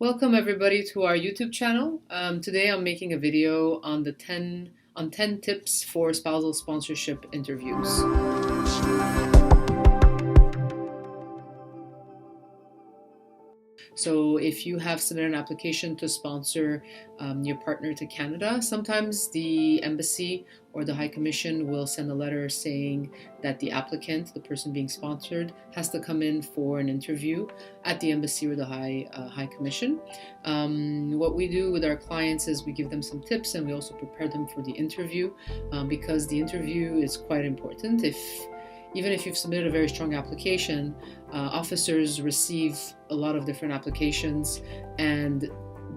Welcome everybody to our YouTube channel. Today I'm making a video on 10 tips for spousal sponsorship interviews. So if you have submitted an application to sponsor your partner to Canada, sometimes the embassy or the High Commission will send a letter saying that the applicant, the person being sponsored, has to come in for an interview at the embassy or the High Commission. What we do with our clients is we give them some tips and we also prepare them for the interview because the interview is quite important. Even if you've submitted a very strong application, officers receive a lot of different applications and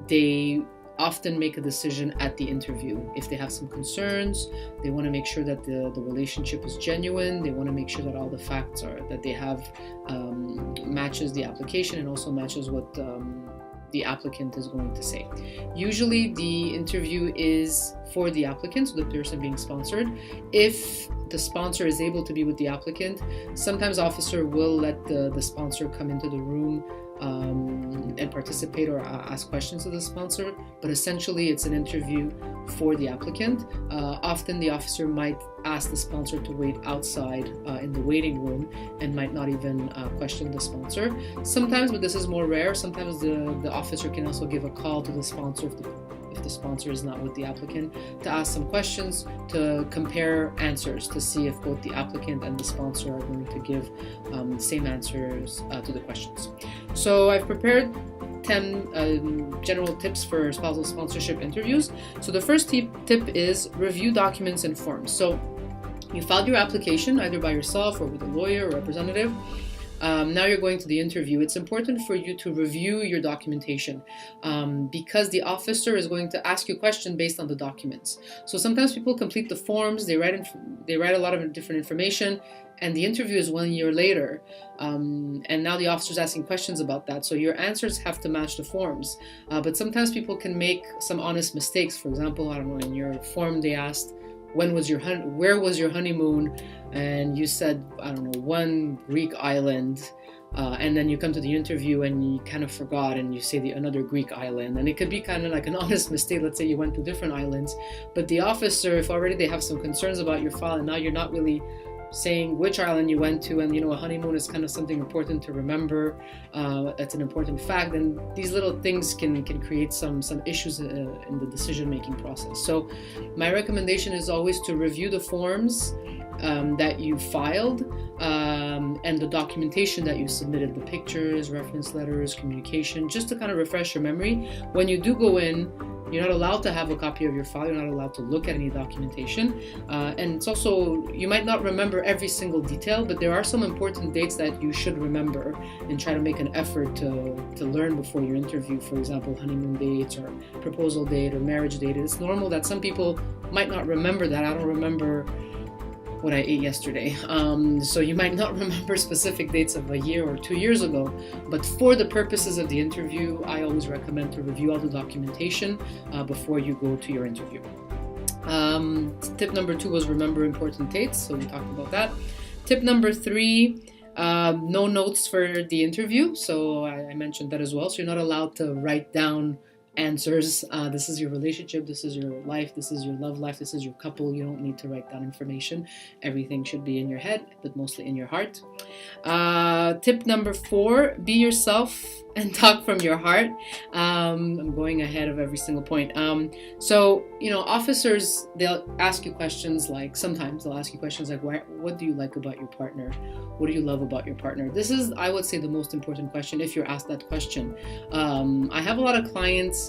they often make a decision at the interview. If they have some concerns, they want to make sure that the relationship is genuine, they want to make sure that all the facts that they have matches the application and also matches what the applicant is going to say. Usually the interview is for the applicant, so the person being sponsored. If the sponsor is able to be with the applicant, sometimes officer will let the sponsor come into the room and participate or ask questions to the sponsor, but essentially it's an interview for the applicant. Often the officer might ask the sponsor to wait outside in the waiting room and might not even question the sponsor. Sometimes, but this is more rare, sometimes the officer can also give a call to the sponsor if the sponsor is not with the applicant, to ask some questions, to compare answers, to see if both the applicant and the sponsor are going to give the same answers to the questions. So I've prepared 10 general tips for spousal sponsorship interviews. So the first tip is review documents and forms. So you filed your application either by yourself or with a lawyer or representative. Now you're going to the interview. It's important for you to review your documentation because the officer is going to ask you a question based on the documents. So sometimes people complete the forms, they write a lot of different information, and the interview is 1 year later, and now the officer is asking questions about that. So your answers have to match the forms, but sometimes people can make some honest mistakes. For example, I don't know, in your form they asked, where was your honeymoon? And you said, I don't know, one Greek island. And then you come to the interview and you kind of forgot and you say another Greek island. And it could be kind of like an honest mistake. Let's say you went to different islands. But the officer, if already they have some concerns about your file and now you're not really saying which island you went to, and a honeymoon is kind of something important to remember, that's an important fact, and these little things can create some issues in the decision-making process. So my recommendation is always to review the forms that you filed and the documentation that you submitted, the pictures, reference letters, communication, just to kind of refresh your memory. When you do go in, you're not allowed to have a copy of your file. You're not allowed to look at any documentation. And it's also, you might not remember every single detail, but there are some important dates that you should remember and try to make an effort to learn before your interview. For example, honeymoon dates or proposal date or marriage date. It's normal that some people might not remember that. I don't remember what I ate yesterday. So you might not remember specific dates of a year or 2 years ago, but for the purposes of the interview, I always recommend to review all the documentation before you go to your interview. Tip number 2 was remember important dates, so we talked about that. Tip number 3, no notes for the interview, so I mentioned that as well. So you're not allowed to write down answers. This is your relationship, this is your life, this is your love life, this is your couple. You don't need to write down information. Everything should be in your head, but mostly in your heart. Tip number 4, be yourself and talk from your heart. I'm going ahead of every single point. So, officers, they'll ask you questions like, sometimes they'll ask you questions like, what do you like about your partner? What do you love about your partner? This is, I would say, the most important question if you're asked that question. I have a lot of clients,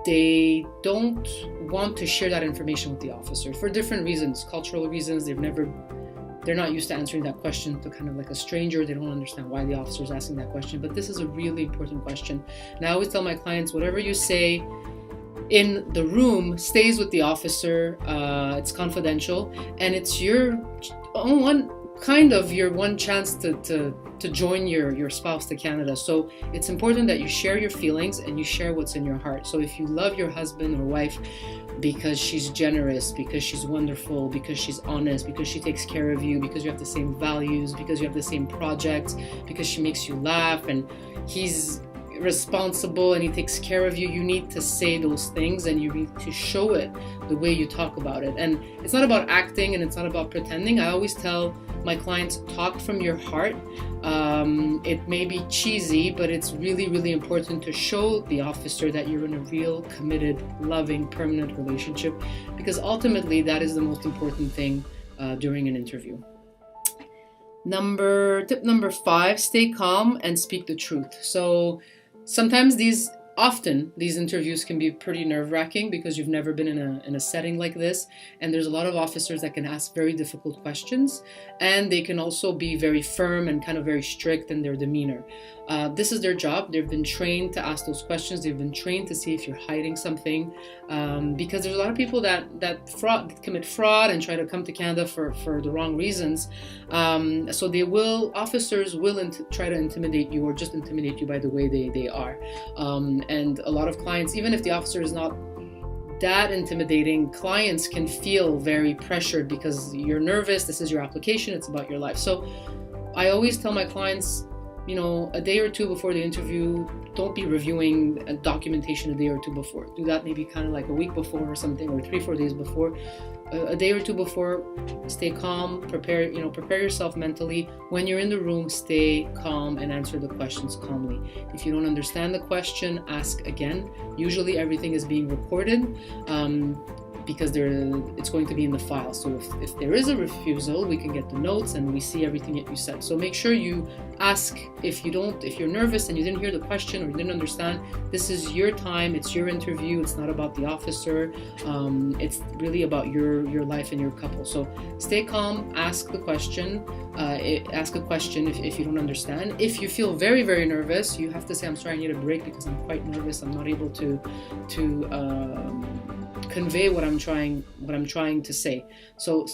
they don't want to share that information with the officer for different reasons, cultural reasons. They're not used to answering that question to kind of like a stranger. They don't understand why the officer is asking that question, but this is a really important question. And I always tell my clients, whatever you say in the room stays with the officer. It's confidential, and it's your one chance to join your spouse to Canada. So it's important that you share your feelings and you share what's in your heart. So if you love your husband or wife because she's generous, because she's wonderful, because she's honest, because she takes care of you, because you have the same values, because you have the same projects, because she makes you laugh, and he's responsible and he takes care of you, you need to say those things and you need to show it the way you talk about it. And it's not about acting and it's not about pretending. I always tell my clients, talk from your heart. It may be cheesy, but it's really, really important to show the officer that you're in a real, committed, loving, permanent relationship, because ultimately that is the most important thing during an interview. Tip number 5, stay calm and speak the truth. So sometimes often these interviews can be pretty nerve-wracking because you've never been in a setting like this, and there's a lot of officers that can ask very difficult questions, and they can also be very firm and kind of very strict in their demeanor. This is their job. They've been trained to ask those questions. They've been trained to see if you're hiding something, because there's a lot of people that commit fraud and try to come to Canada for the wrong reasons. So officers will try to intimidate you or just intimidate you by the way they are. And a lot of clients, even if the officer is not that intimidating, clients can feel very pressured because you're nervous. This is your application. It's about your life. So I always tell my clients, a day or two before the interview, don't be reviewing documentation a day or two before. Do that maybe kind of like a week before or something, or 3-4 days before. A day or two before, stay calm, prepare yourself mentally. When you're in the room, stay calm and answer the questions calmly. If you don't understand the question, ask again. Usually everything is being recorded, because it's going to be in the file. So if there is a refusal, we can get the notes and we see everything that you said. So make sure you ask. If you're nervous and you didn't hear the question or you didn't understand, this is your time, it's your interview, it's not about the officer, it's really about your life and your couple. So stay calm, ask the question, ask a question if you don't understand. If you feel very, very nervous, you have to say, I'm sorry, I need a break because I'm quite nervous, I'm not able to convey what I'm trying to say. So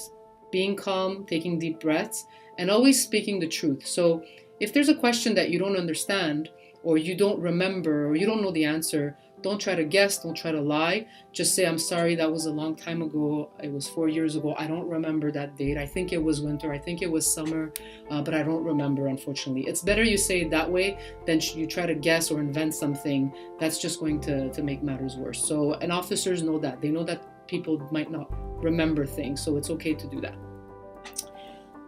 being calm, taking deep breaths, and always speaking the truth. So if there's a question that you don't understand, or you don't remember, or you don't know the answer, don't try to guess, don't try to lie. Just say, I'm sorry, that was a long time ago. It was 4 years ago. I don't remember that date. I think it was winter. I think it was summer, but I don't remember, unfortunately. It's better you say it that way than you try to guess or invent something that's just going to make matters worse. So, and officers know that. They know that people might not remember things, so it's okay to do that.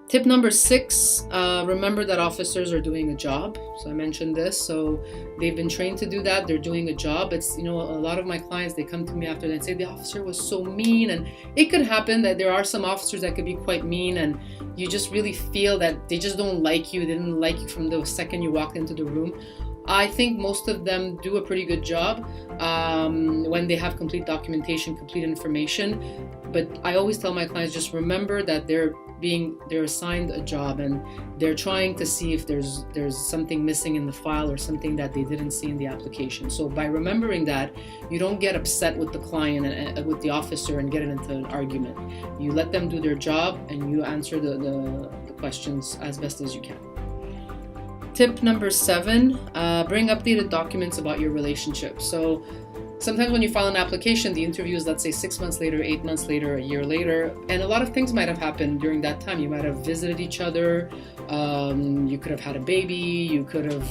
Tip number 6, remember that officers are doing a job. So I mentioned this. So they've been trained to do that. They're doing a job. It's, a lot of my clients, they come to me after that and say, the officer was so mean. And it could happen that there are some officers that could be quite mean, and you just really feel that they just don't like you. They didn't like you from the second you walked into the room. I think most of them do a pretty good job when they have complete documentation, complete information. But I always tell my clients, just remember that they're assigned a job and they're trying to see if there's something missing in the file or something that they didn't see in the application. So by remembering that, you don't get upset with the client and with the officer and get into an argument. You let them do their job and you answer the questions as best as you can. Tip number 7, bring updated documents about your relationship. So sometimes when you file an application, the interview is, let's say, 6 months later, 8 months later, a year later, and a lot of things might have happened during that time. You might have visited each other, you could have had a baby, you could have,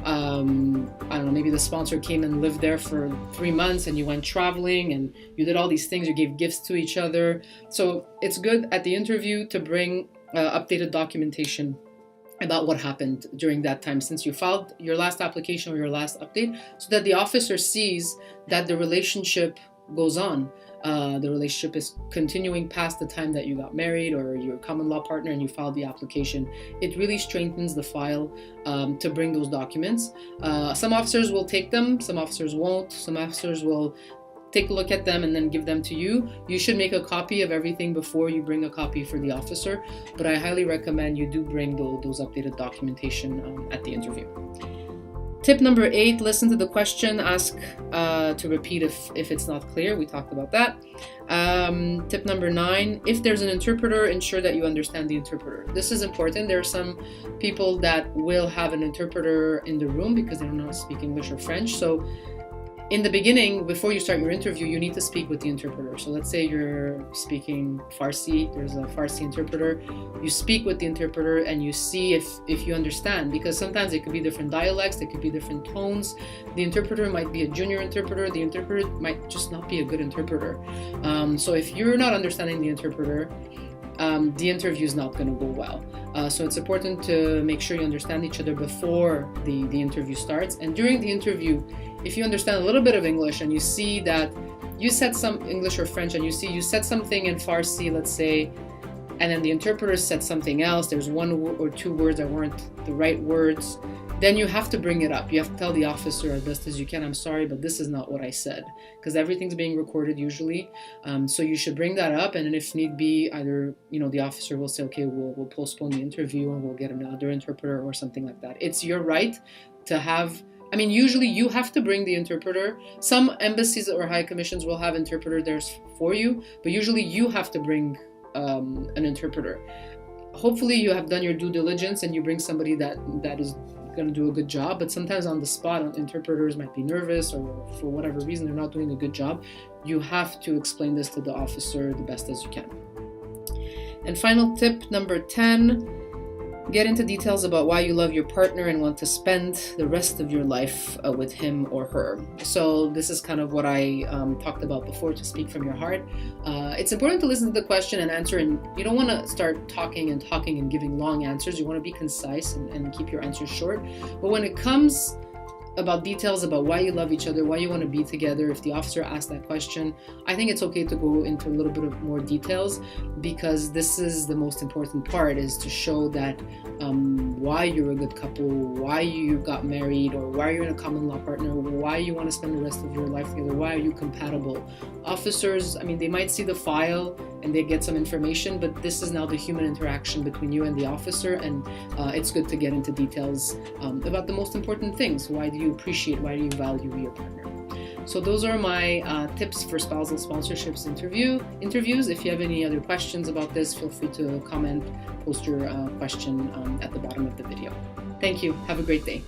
I don't know, maybe the sponsor came and lived there for 3 months and you went traveling and you did all these things, you gave gifts to each other. So it's good at the interview to bring updated documentation about what happened during that time since you filed your last application or your last update, so that the officer sees that the relationship goes on. The relationship is continuing past the time that you got married or your common law partner and you filed the application. It really strengthens the file to bring those documents. Some officers will take them, some officers won't. Some officers will take a look at them and then give them to you. You should make a copy of everything before you bring a copy for the officer, but I highly recommend you do bring those updated documentation at the interview. Tip number 8, listen to the question, ask to repeat if it's not clear. We talked about that. Tip number 9, if there's an interpreter, ensure that you understand the interpreter. This is important. There are some people that will have an interpreter in the room because they don't know how to speak English or French. So in the beginning, before you start your interview, you need to speak with the interpreter. So let's say you're speaking Farsi, there's a Farsi interpreter. You speak with the interpreter and you see if you understand, because sometimes it could be different dialects, it could be different tones. The interpreter might be a junior interpreter, the interpreter might just not be a good interpreter. So if you're not understanding the interpreter, the interview is not going to go well. So it's important to make sure you understand each other before the interview starts. And during the interview, if you understand a little bit of English and you see that you said some English or French and you see you said something in Farsi, let's say, and then the interpreter said something else, there's one or two words that weren't the right words, then you have to bring it up. You have to tell the officer as best as you can, I'm sorry, but this is not what I said, because everything's being recorded usually. So you should bring that up, and then if need be, either the officer will say, okay, we'll postpone the interview and we'll get another interpreter or something like that. It's your right to have. Usually you have to bring the interpreter. Some embassies or high commissions will have interpreter there for you, but usually you have to bring an interpreter. Hopefully you have done your due diligence and you bring somebody that is going to do a good job, but sometimes on the spot, interpreters might be nervous or for whatever reason they're not doing a good job. You have to explain this to the officer the best as you can. And final tip number 10, get into details about why you love your partner and want to spend the rest of your life with him or her. So this is kind of what I talked about before, to speak from your heart. It's important to listen to the question and answer, and you don't want to start talking and giving long answers. You want to be concise and keep your answers short. But when it comes about details about why you love each other, why you want to be together, if the officer asks that question, I think it's okay to go into a little bit of more details, because this is the most important part, is to show that why you're a good couple, why you got married, or why you're in a common law partner, why you want to spend the rest of your life together, why are you compatible. Officers, they might see the file and they get some information, but this is now the human interaction between you and the officer, and it's good to get into details about the most important things. Why do you appreciate, why do you value your partner? So those are my tips for spousal sponsorships interviews. If you have any other questions about this, feel free to comment, post your question at the bottom of the video. Thank you. Have a great day.